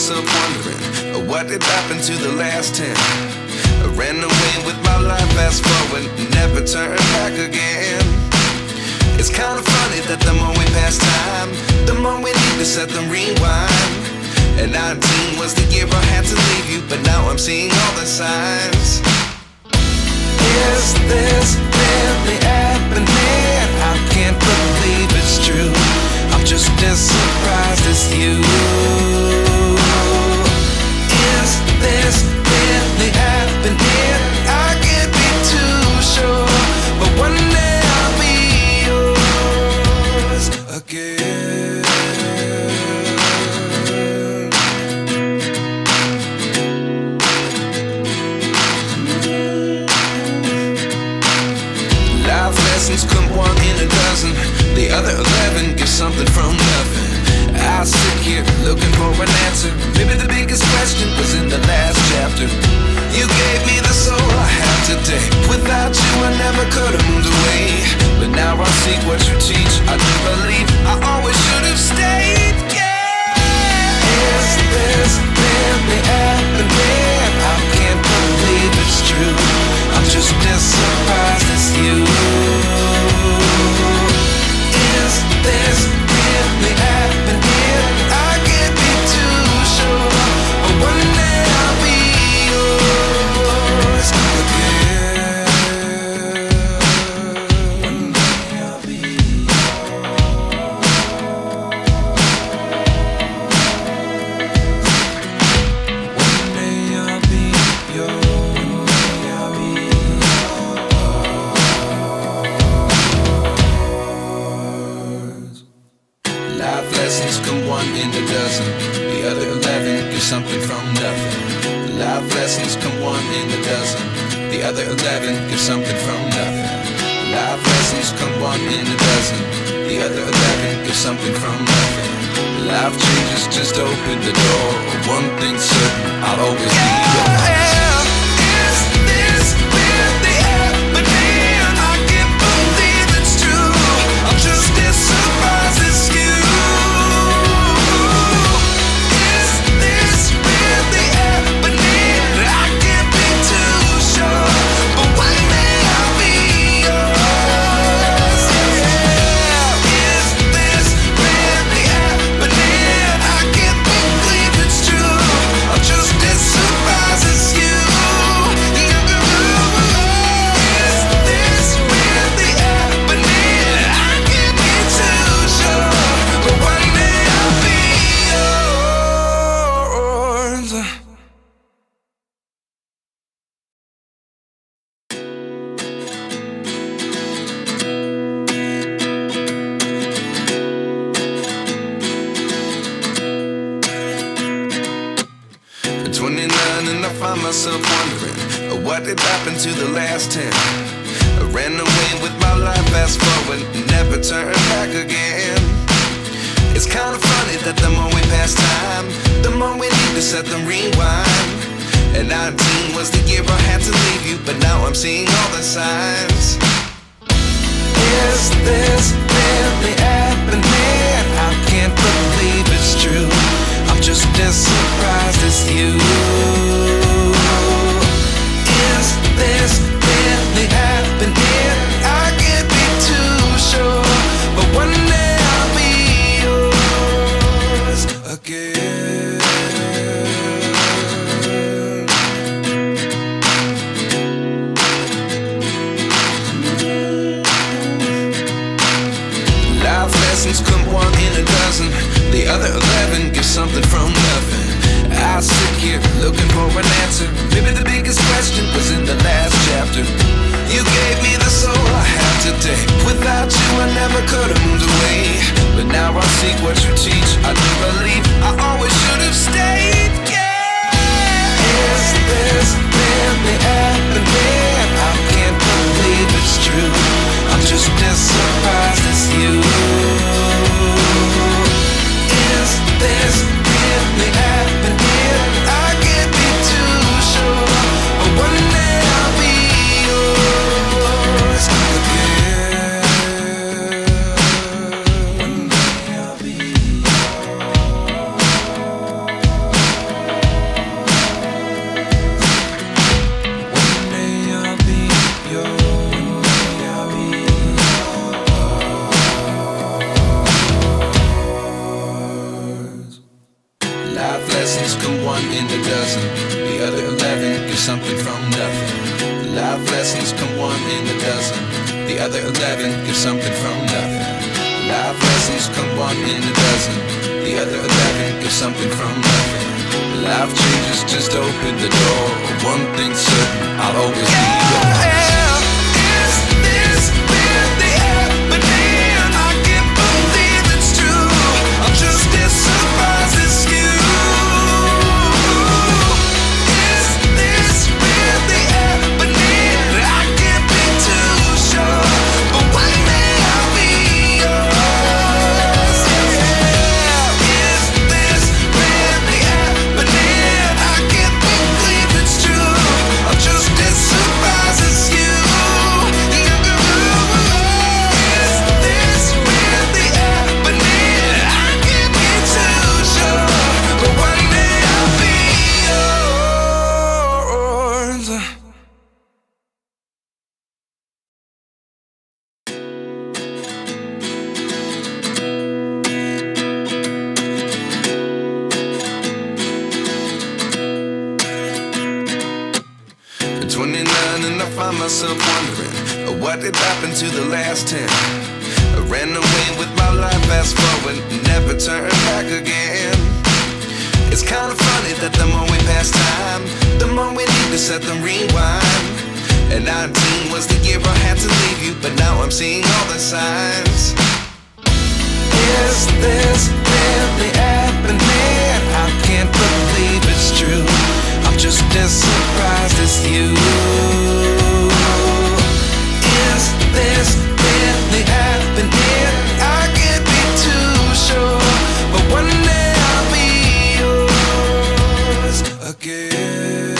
myself wondering, what did happen to the last 10? I ran away with my life, fast forward, never turn back again. It's kind of funny that the more we pass time, the more we need to set them rewind. And 19 was the year I had to leave you, but now I'm seeing all the signs. Is this really happening? I can't believe it's true. I'm just as surprised as you. Is this really happening? I can't be too sure, but one day I'll be yours again. Life lessons come one in a dozen. The other 11 get something from nothing. I sit here looking for an answer. Maybe the biggest question was in the last chapter. You gave me the soul I have today. Without you I never could have moved away. But now I see what you teach. I do believe I always should have stayed. Yeah. Is this really happening? I can't believe it's true. I'm just as surprised as you. Is this really happening? I can't be too sure, but one day I'll be yours again. One day I'll be yours. One day I'll be yours. Life lessons come one in a dozen. The other 11 get something from nothing. Life lessons come one in a dozen. The other 11 get something from nothing. Life lessons come one in a dozen. The other 11 get something from nothing. Life changes just open the door. One thing's certain, I'll always be yours. Is this really happening? I can't believe it's true. I'm just as surprised as you. Myself wondering, what did happen to the last 10? I ran away with my life, fast forward, never turn back again. It's kind of funny that the more we pass time, the more we need to set them rewind. And 19 was the year I had to leave you, but now I'm seeing all the signs. Is this really happening? I can't believe it's true. I'm just as surprised as you. Is this really happening? I can't be too sure, but one day I'll be yours again. Life lessons come one in a dozen. The other 11 get something from nothing. I sit here looking for an answer. Maybe the biggest question was in the last chapter. You gave me the soul I have today. Without you I never could have moved away. But now I see what you teach. I do believe I always should have stayed. Yeah. Is this really happening? I can't believe it's true. I'm just as surprised as you. Is this really happening? I can't be too sure, but one day I'll be yours again. One day I'll be yours. in a dozen. The other 11 get something from nothing. Life lessons come one in a dozen. The other 11 get something from nothing. Life lessons come one in a dozen. The other 11 get something from nothing. Life changes just open the door. One thing's certain, I'll always be yours. Is this really happening? I can't believe it's true. I'm just as surprised as you. Is this really happening? I can't be too sure, but one day I'll be yours. Is this really happening? I can't believe it's true. I'm just as surprised as you. Is this really happening? I can't be too sure, but one day I'll be yours. 29 and I find myself wondering, what did happen to the last 10? I ran away with my life, fast forward, never turn back again. It's kind of funny that the more we pass time, the more we need to set them rewind. And 19 was the year I had to leave you, but now I'm seeing all the signs. Is this really happening? I can't believe it's true. I'm just as surprised as you. Is this really happening? I can't be too sure, but one day I'll be yours again.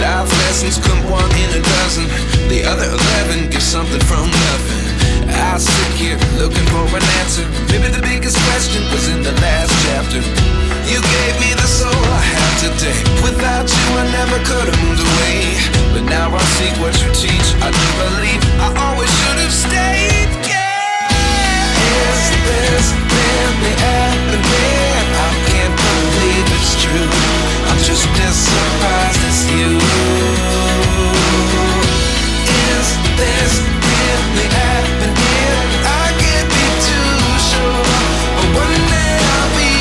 Life lessons come one in a dozen. The other 11 get something from nothing. I sit here looking for an answer. Maybe the biggest question was in the last chapter. You gave me the soul I have today. Without you I never could have moved away. But now I see what you teach. I do believe I always should have stayed. Yeah. Is this really happening? I can't believe it's true. I'm just as surprised as you. Is this really happening? I can't be too sure, but one day I'll be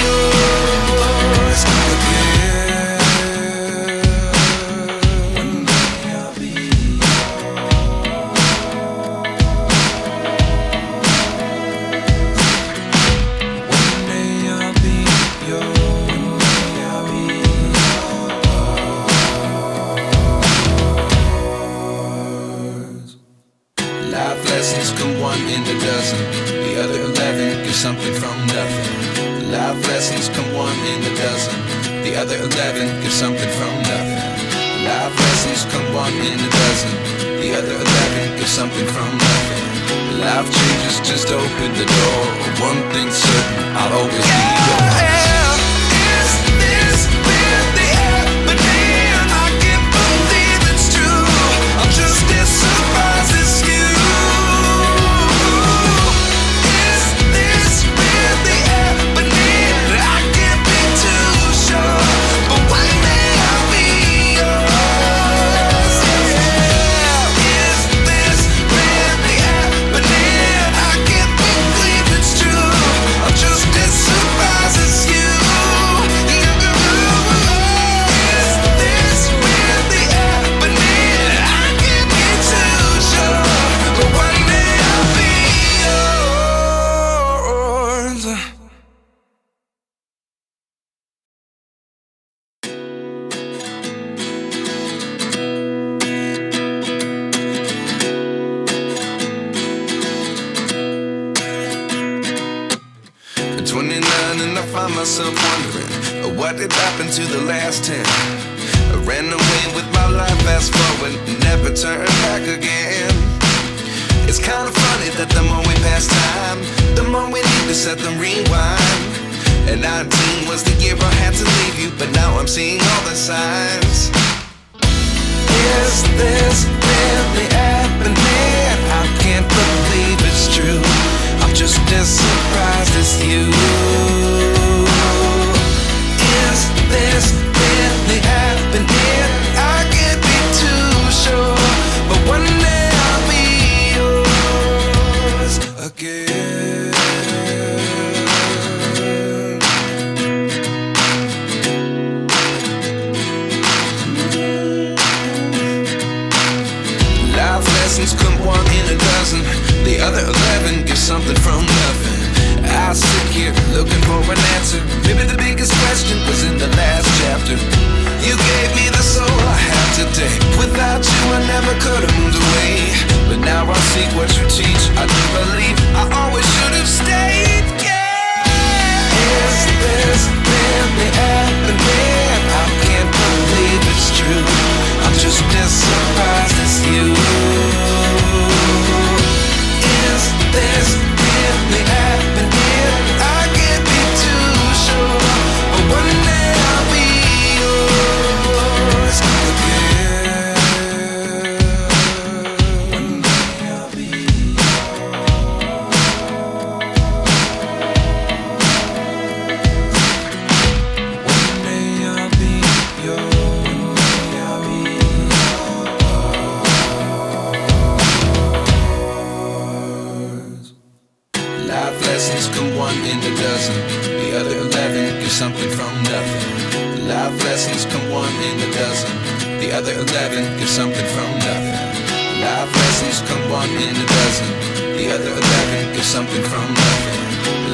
yours again. One day I'll be yours. One day I'll be yours. One day I'll be yours. Life lessons come one in a dozen. The other 11 get something from nothing. Life lessons come one in a dozen. The other 11 get something from nothing. Life lessons come one in a dozen. The other 11 get something from nothing. Life changes just open the door. One thing's certain, I'll always be yours. Is this really happening? I can't believe it's true. I'm just as surprised as you. Is this really happening? I can't be too sure, but one day I'll be yours. Is this really happening? I can't believe it's true. I'm just as surprised as you. Is this really happening? I can't be too sure, but one day I'll be yours. 29 and I find myself wondering, what did happen to the last 10? I ran away with my life, fast forward, never turn back again. It's kind of funny that the more we pass time, the more we need to set them rewind. And 19 was the year I had to leave you, but now I'm seeing all the signs. Is this really happening? just as surprised as you. Is this really happening? I can't be too sure, but one day I'll be yours again. Life lessons come one in a dozen. The other 11 get something from nothing. I sit here looking for an answer. Maybe the biggest question was in the last chapter. You gave me the soul I have today. Without you I never could have moved away. But now I see what you teach. I do believe I always should have stayed. Yeah. Is this really happening? I can't believe it's true. I'm just as surprised as you. Is this really happening? I can't be too sure, but one day I'll be yours again. One day I'll be yours. One day I'll be yours. One day I'll be yours. Life lessons come one in a dozen. The other 11 get something from nothing. Life lessons come one in a dozen. The other 11 get something from nothing. Life lessons come one in a dozen. The other 11 get something from nothing.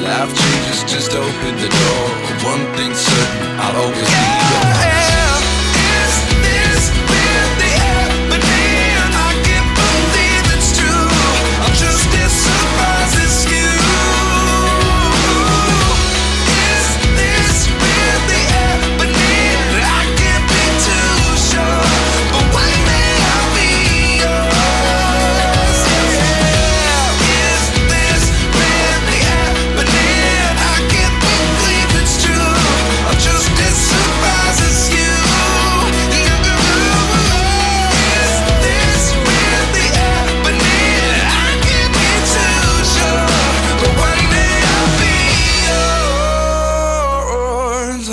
Life changes just open the door. One thing's certain, I'll always be yours. Is this really happening? I can't believe it's true. I'm just as surprised as you. Is this really happening? I can't be too sure, but one day I'll be yours. Yeah. Is this really happening? I can't believe it's true. I'm just as surprised as you. Is this really happening? I can't be too sure, but one day I'll be yours.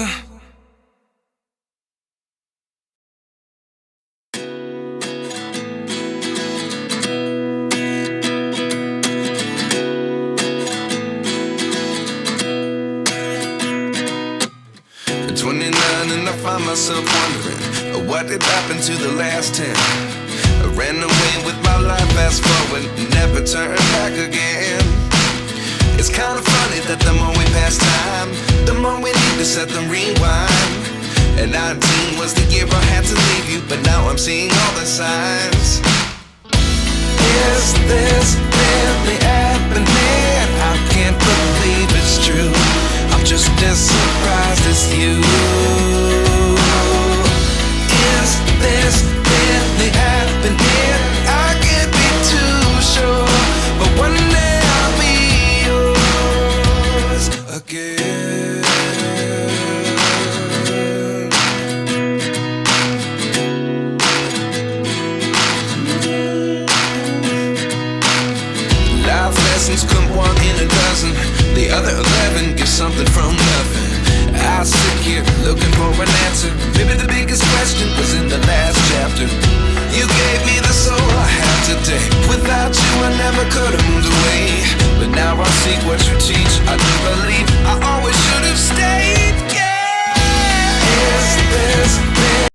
At 29 and I find myself wondering what did happen to the last 10. I ran away with my life, fast forward, never turn back again. It's kind of funny that the more we pass time, the more we need to set the rewind. And 19 was the year I had to leave you, but now I'm seeing all the signs. Is this really happening? I can't believe it's true. I'm just as surprised as you.